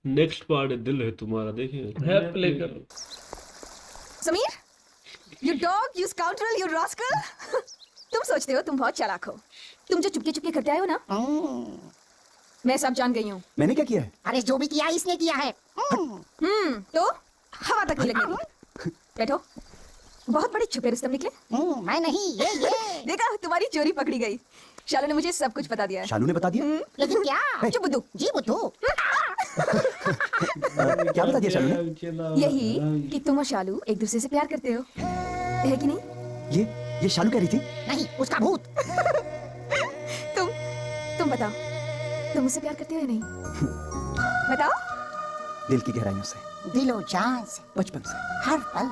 Next part है दिल है तुम्हारा, देखिए है, प्ले करो। Sameer, you dog, you scoundrel, you rascal. तुम सोचते हो तुम बहुत चालाक हो। तुम जो चुपके चुपके करते आए हो ना, मैं सब जान गई हूँ। मैंने क्या किया है? अरे जो भी किया इसने किया है। तो हवा तक नहीं लगने दी। बैठो। बहुत बड़े छुपे रुस्तम निकले। मैं नहीं, ये देखा, तुम्हारी चोरी पकड़ी गई। शालू ने मुझे सब कुछ बता दिया है। शालू ने बता दिया? लेकिन क्या? चुप बुद्धू। जी बुद्धू। क्या बता दिया शालू ने? यही कि तुम और शालू एक दूसरे से प्यार करते हो, है कि नहीं? ये शालू कह रही थी? नहीं, उसका भूत। तुम बताओ, तुम मुझसे प्यार करते हो या नहीं? बताओ। दिल की गहराइयों से, दिलो जान से, बचपन से, हर पल,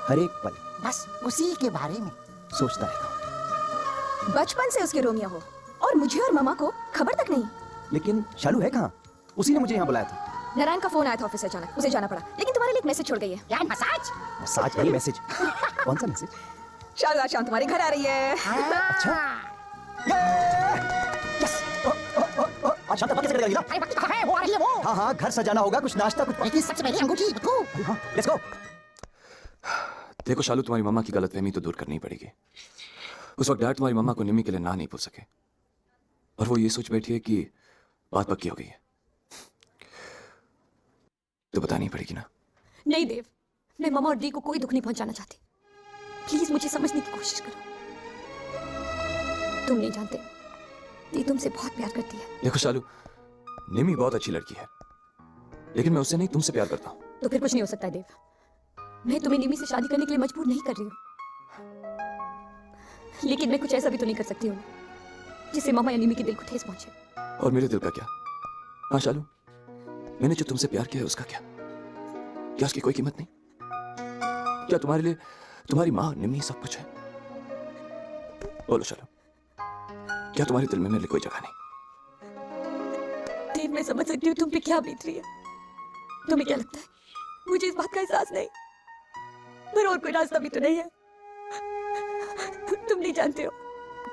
हर एक पल बस उसी के बारे में सोचता रहता हूँ। बचपन से उसके रोमियो हो और मुझे और मामा को खबर तक नहीं। लेकिन शालू है कहाँ? उसी ने मुझे यहाँ बुलाया था। नारायण का फोन आया था ऑफिस से अचानक, उसे जाना पड़ा। लेकिन तुम्हारे लिए एक मैसेज छोड़ गई है। क्या मसाज? मसाज नहीं, मैसेज। कौन सा मैसेज? शालू आज शाम तुम्हारे घर आ रही है। अच्छा। यस। आज शाम तक कैसे करेगा लीला? अरे वक्त कहाँ है? वो आ रही है वो। हाँ, घर सजाना होगा, कुछ नाश्ता, कुछ। लेकिन सबसे पहले अंगूठी बुद्धू। हाँ, लेट्स गो। देखो शालू, तुम्हारी मम्मा की गलतफहमी तो दूर करनी पड़ेगी। उस वक्त डैड तुम्हारी मम्मा को निम्मी के लिए ना नहीं बोल सके, और वो ये सोच बैठी है कि बात पक्की हो गई है। तो बतानी पड़ेगी ना। नहीं देव, मैं मामा और दी को कोई दुख नहीं पहुंचाना चाहती। प्लीज मुझे समझने की कोशिश करो। तुम नहीं जानते, दी तुमसे बहुत प्यार करती है। देखो शालू, निम्मी बहुत अच्छी लड़की है, लेकिन मैं उससे नहीं तुमसे प्यार करता हूँ। तो फिर कुछ नहीं हो सकता देव। मैं तुम्हें निमी से शादी करने के लिए मजबूर नहीं कर रही हूँ, लेकिन मैं कुछ ऐसा भी तो नहीं कर सकती हूँ जिससे मामा या निमी के दिल को ठेस पहुंचे। और मेरे दिल का क्या? हाँ शालू, मैंने जो तुमसे प्यार किया है उसका क्या? क्या उसकी कोई कीमत नहीं? क्या तुम्हारे लिए तुम्हारी माँ निम्मी सब कुछ है? बोलो शालू, क्या तुम्हारे दिल में मेरे लिए कोई जगह नहीं? देव, मैं समझ सकती हूँ तुम पे क्या बीत रही है। तुम्हें क्या लगता है मुझे इस बात का एहसास नहीं? पर और कोई रास्ता भी तो नहीं है। तुम नहीं जानते हो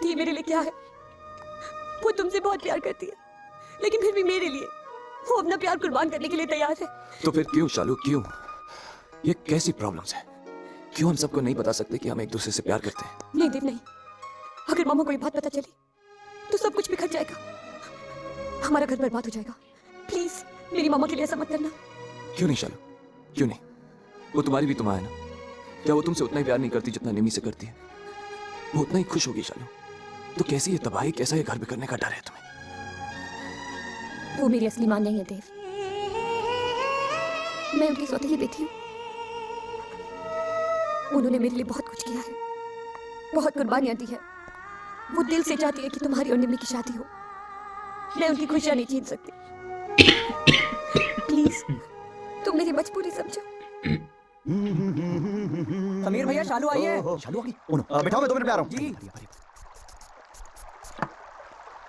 दी मेरे लिए क्या है। वो तुमसे बहुत प्यार करती है, लेकिन फिर भी मेरे लिए वो अपना प्यार कुर्बान करने के लिए तैयार है। तो फिर क्यों शालू, क्यों? ये कैसी प्रॉब्लम्स है? क्यों हम सबको नहीं बता सकते कि हम एक दूसरे से प्यार करते हैं? नहीं देव, नहीं। अगर मामा को ये बात पता चली तो सब कुछ बिखर जाएगा, हमारा घर बर्बाद हो जाएगा। प्लीज मेरी मामा के लिए ऐसा मत करना। क्यों नहीं शालू, क्यों नहीं? वो तुम्हारी भी तो माँ है ना। क्या वो तुमसे उतना ही प्यार नहीं करती जितना निमी से करती है? वो उतना ही खुश होगी शालू। तो कैसी ये तबाही, कैसा ये घर बिखरने का डर है तुम्हें? वो मेरी असली मां नहीं है देव, मैं उनकी सौतेली बेटी हूँ। उन्होंने मेरे लिए बहुत कुछ किया है, बहुत कुर्बानियां दी है। वो दिल से चाहती है कि तुम्हारी और निम्मी की शादी हो। मैं उनकी खुशियां नहीं छीन सकती। प्लीज तुम मेरी मजबूरी समझो। समीर भैया, शालू आई है। शालू आ गई? बैठाओ, मैं 2 मिनट में आ रहा हूँ। जी।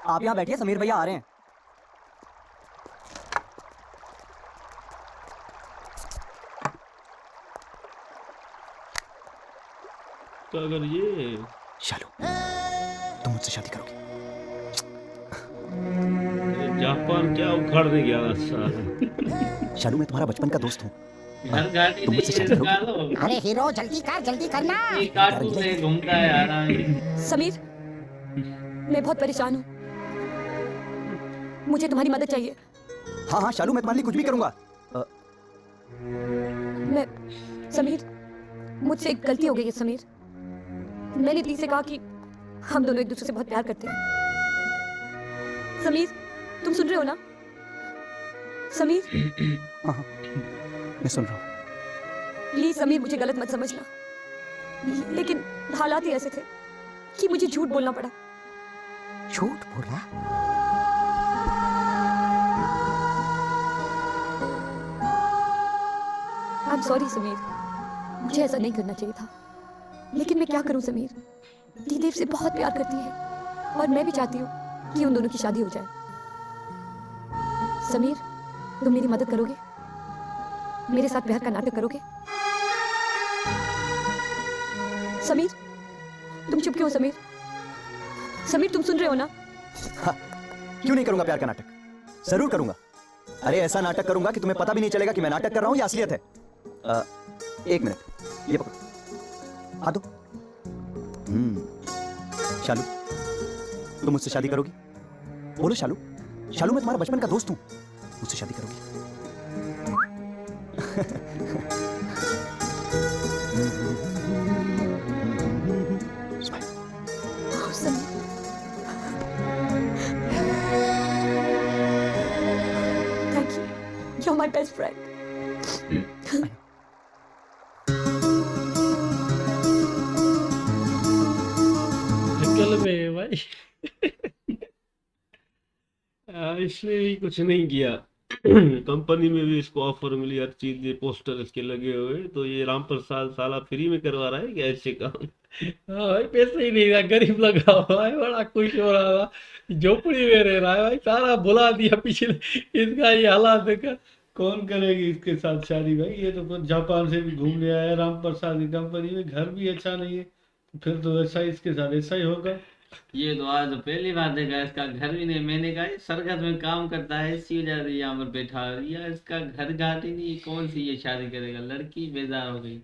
आप यहाँ बैठिए, समीर भैया आ रहे हैं। तो अगर ये शालू, तुम मुझसे शादी करोगी? जापान क्या उखाड़ने गया साला। शालू, मैं तुम्हारा बचपन का दोस्त हूँ। घर गाड़ी तुम मुझसे शादी करोगी? अरे हीरो, जल्दी कर, जल्दी करना। ये कार्टून से घूमता है यार। समीर, मैं बहुत परेशान हूँ, मुझे तुम्हारी मदद चाहिए। हाँ हाँ शालू, मैं तुम्हारे लिए कुछ भी करूंगा। मैं समीर, मुझसे एक गलती हो गई है समीर। मैंने दी से कहा कि हम दोनों एक दूसरे से बहुत प्यार करते हैं। समीर, तुम सुन रहे हो ना? समीर, हाँ हाँ, मैं सुन रहा हूँ। प्लीज समीर, मुझे गलत मत समझना, लेकिन हालात ही ऐसे थे कि मुझे झूठ बोलना पड़ा। झूठ बोला? आई एम सॉरी समीर, मुझे ऐसा नहीं करना चाहिए था, लेकिन मैं क्या करूं समीर। दी देव से बहुत प्यार करती है और मैं भी चाहती हूँ कि उन दोनों की शादी हो जाए। समीर, तुम मेरी मदद करोगे? मेरे साथ प्यार का नाटक करोगे? समीर, तुम चुप क्यों हो समीर? समीर, तुम सुन रहे हो ना? हाँ, क्यों नहीं करूंगा प्यार का नाटक? जरूर करूंगा। अरे ऐसा नाटक करूंगा कि तुम्हें पता भी नहीं चलेगा कि मैं नाटक कर रहा हूं या असलियत है। एक मिनट, ये पकड़ो, हाथ दो। शालू, तुम मुझसे शादी करोगी? बोलो शालू। शालू, मैं तुम्हारा बचपन का दोस्त हूं, मुझसे शादी करोगी? Oh, Sameer. Thank you. You're my best friend. अकल में है भाई। इसने भी कुछ नहीं किया। कंपनी में भी इसको ऑफर मिली, हर चीज, ये पोस्टर इसके लगे हुए, तो ये राम प्रसाद साला फ्री में करवा रहा है क्या ऐसे काम? हाँ भाई, पैसे ही नहीं रहा, गरीब लगा हुआ है, बड़ा खुश हो रहा था, झोपड़ी में रह रहा है भाई, सारा भुला दिया पिछले। इसका ये हालात देखा, कौन करेगी इसके साथ शादी भाई? ये तो खुद जापान से भी घूम ले आया राम प्रसाद की कंपनी में, घर भी अच्छा नहीं है, फिर तो ऐसा ही इसके साथ ऐसा ही होगा। ये तो आज पहली बार देखा, इसका घर भी नहीं। मैंने कहा ये सरकत में काम करता है, इसी वजह से यहाँ पर बैठा है, या इसका घर घाट ही नहीं, कौन सी ये शादी करेगा? लड़की बेजार हो गई।